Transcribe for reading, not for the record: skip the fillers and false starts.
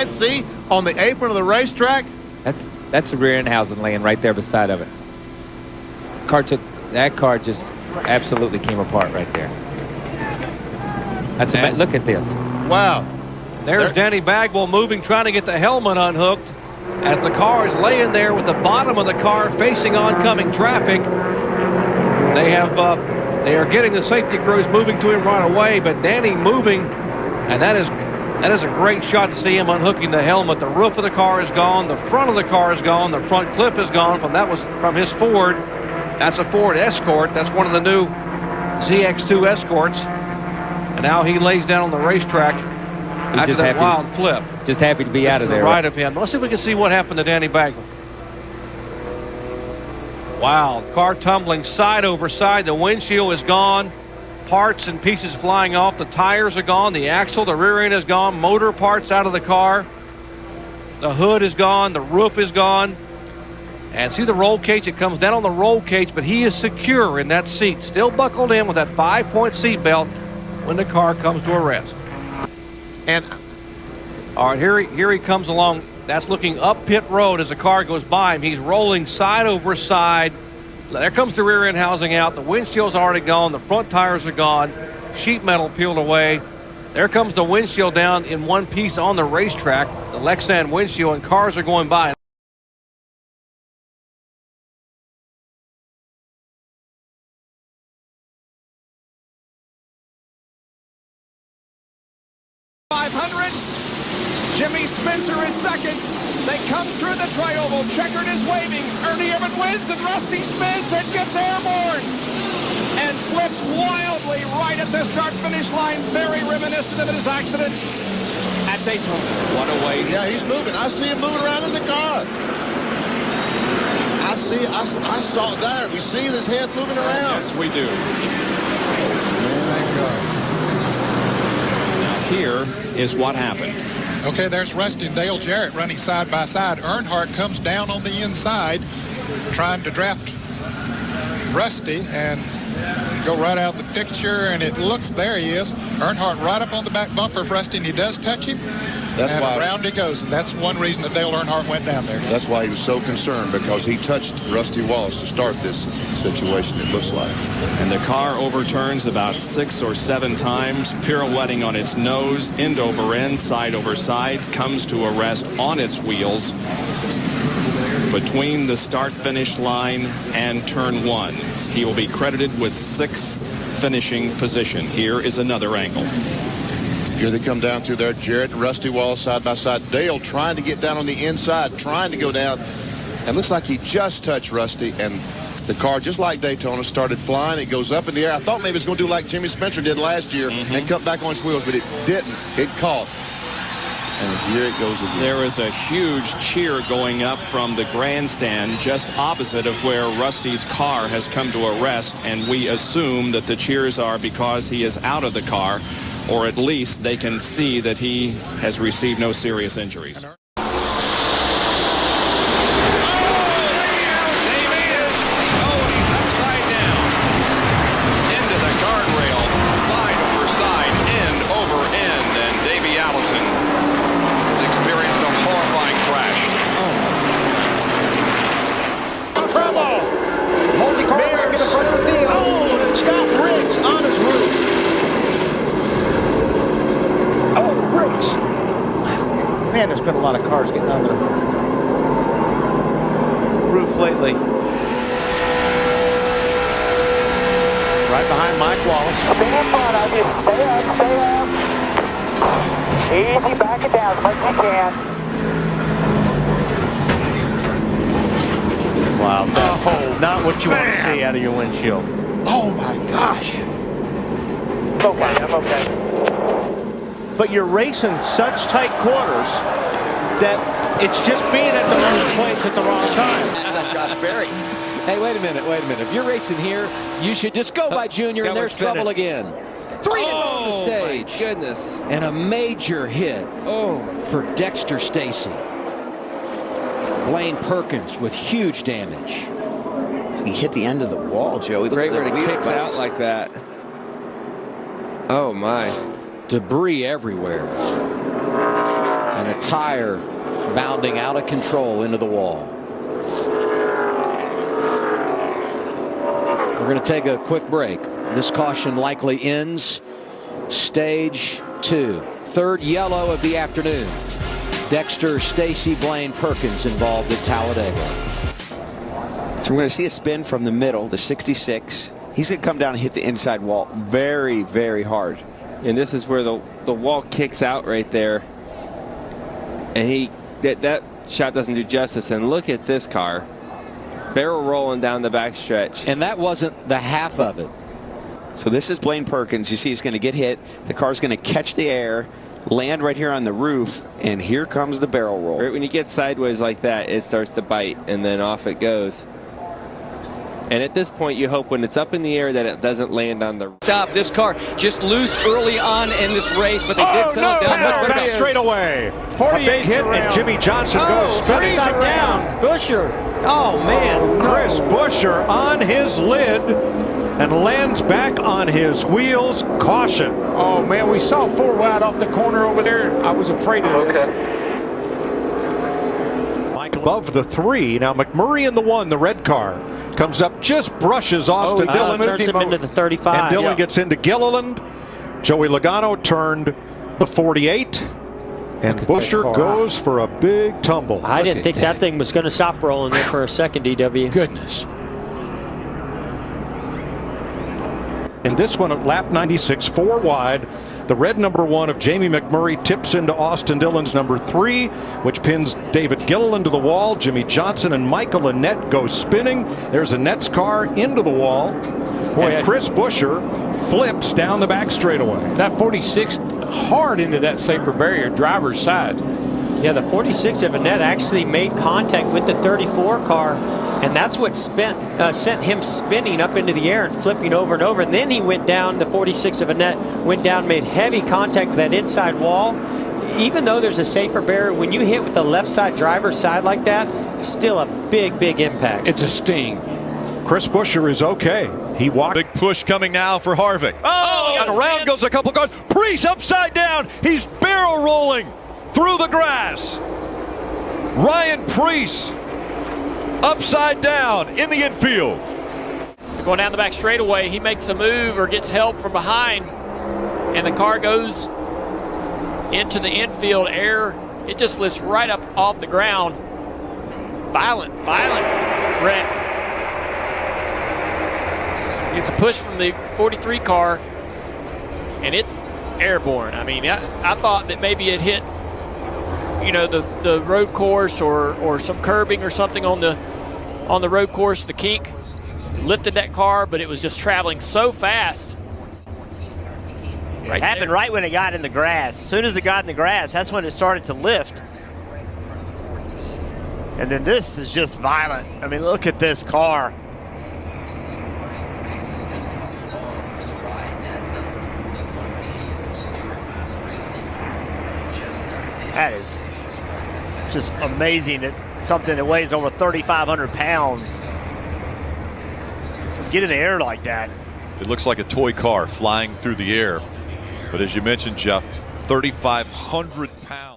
side seat on the apron of the racetrack. That's the rear end housing laying right there beside of it. That car just absolutely came apart right there. Look at this. Wow. There's Danny Bagwell moving, trying to get the helmet unhooked as the car is laying there with the bottom of the car facing oncoming traffic. They are getting the safety crews moving to him right away, but Danny moving, and that is a great shot to see him unhooking the helmet. The roof of the car is gone, the front of the car is gone, the front clip is gone from his Ford. That's a Ford Escort. That's one of the new ZX2 Escorts. And now he lays down on the racetrack after that wild flip. Just happy to be out of there. Right of him. Let's see if we can see what happened to Danny Bagwell. Wow, car tumbling side over side. The windshield is gone. Parts and pieces flying off. The tires are gone. The axle, the rear end is gone. Motor parts out of the car. The hood is gone. The roof is gone. And see the roll cage? It comes down on the roll cage, but he is secure in that seat. Still buckled in with that 5-point seat belt when the car comes to a rest. And all right, here he comes along. That's looking up pit road as the car goes by him. He's rolling side over side. There comes the rear end housing out. The windshield's already gone. The front tires are gone. Sheet metal peeled away. There comes the windshield down in one piece on the racetrack. The Lexan windshield, and cars are going by. 500. Jimmy Spencer is second. They come through the tri-oval. Checkered is waving. Ernie Irvin wins, and Rusty spins and gets airborne and flips wildly right at the start-finish line. Very reminiscent of his accident at Daytona. What a way. yeah, he's moving. I see him moving around in the car. I saw it there. We see his head moving around. Yes, we do. Thank God. Here is what happened. Okay, there's Rusty and Dale Jarrett running side by side. Earnhardt comes down on the inside trying to draft Rusty and go right out of the picture, and it looks, there he is. Earnhardt right up on the back bumper of Rusty, and he does touch him. That's and why around he goes. That's one reason that Dale Earnhardt went down there. That's why he was so concerned, because he touched Rusty Wallace to start this situation, it looks like. And the car overturns about 6 or 7 times, pirouetting on its nose, end over end, side over side, comes to a rest on its wheels between the start-finish line and turn 1. He will be credited with 6th finishing position. Here is another angle. Here they come down through there. Jarrett and Rusty Wallace side by side. Dale trying to get down on the inside, trying to go down. And looks like he just touched Rusty, and the car, just like Daytona, started flying. It goes up in the air. I thought maybe it was going to do like Jimmy Spencer did last year and come back on its wheels, but it didn't. It caught. And here it goes again. There is a huge cheer going up from the grandstand just opposite of where Rusty's car has come to a rest, and we assume that the cheers are because he is out of the car, or at least they can see that he has received no serious injuries. Man, there's been a lot of cars getting on the roof lately. Right behind Mike Wallace. Stay up front of you. Stay up. Easy, back it down as much as you can. Wow, that's not what you want to see out of your windshield. Oh, my gosh. So fine, I'm okay. But you're racing such tight quarters that it's just being at the wrong place at the wrong time. That's like Josh Berry. Hey, wait a minute. If you're racing here, you should just go by Junior, and there's trouble again. 3 on the stage. My goodness. And a major hit for Dexter Stacy. Blaine Perkins with huge damage. He hit the end of the wall, Joey. Great when it kicks out like that. Oh, my. Debris everywhere. And a tire bounding out of control into the wall. We're going to take a quick break. This caution likely ends stage 2. Third yellow of the afternoon. Dexter, Stacy, Blaine Perkins involved at Talladega. So we're going to see a spin from the middle, the 66. He's going to come down and hit the inside wall very, very hard. And this is where the wall kicks out right there. And that shot doesn't do justice. And look at this car. Barrel rolling down the backstretch. And that wasn't the half of it. So this is Blaine Perkins. You see he's going to get hit. The car's going to catch the air, land right here on the roof, and here comes the barrel roll. Right when you get sideways like that, it starts to bite, and then off it goes. And at this point, you hope when it's up in the air that it doesn't land on the... Stop this car just loose early on in this race, but they did settle down much better. Straight away. 48 a big hit, and Jimmy Johnson goes spinning. Upside down. Busher. Oh, man. Chris Busher on his lid and lands back on his wheels. Caution. Oh, man, we saw 4 wide off the corner over there. I was afraid of this. Mike above the 3. Now McMurray in the 1, the red car. Comes up, just brushes Austin Dillon. Turns him into the 35. And Dillon gets into Gilliland. Joey Logano turned the 48. And Busher goes for a big tumble. I didn't think that thing was going to stop rolling there for a second, DW. Goodness. And this one at lap 96, 4 wide. The red number 1 of Jamie McMurray tips into Austin Dillon's number 3, which pins David Gilliland to the wall. Jimmy Johnson and Michael Annett go spinning. There's Annett's car into the wall. And Chris Busher flips down the back straightaway. That 46 hard into that safer barrier, driver's side. Yeah, the 46 of Annett actually made contact with the 34 car, and that's what sent him spinning up into the air and flipping over and over. And then he went down, the 46 of Annett went down, made heavy contact with that inside wall. Even though there's a safer barrier, when you hit with the left side driver's side like that, still a big, big impact. It's a sting. Chris Busher is okay. He walked. Big push coming now for Harvick. Oh, and around goes a couple cars. Preece upside down. He's barrel rolling through the grass. Ryan Preece upside down in the infield. Going down the back straightaway, he makes a move or gets help from behind, and the car goes into the infield air. It just lifts right up off the ground. Violent wreck. It's a push from the 43 car, and it's airborne. I mean, I thought that maybe it hit, you know, the road course or some curbing or something on the road course. The kink lifted that car, but it was just traveling so fast. It happened right when it got in the grass. As soon as it got in the grass, that's when it started to lift. And then this is just violent. I mean, look at this car. That is just amazing that something that weighs over 3,500 pounds can get in the air like that. It looks like a toy car flying through the air. But as you mentioned, Jeff, 3,500 pounds.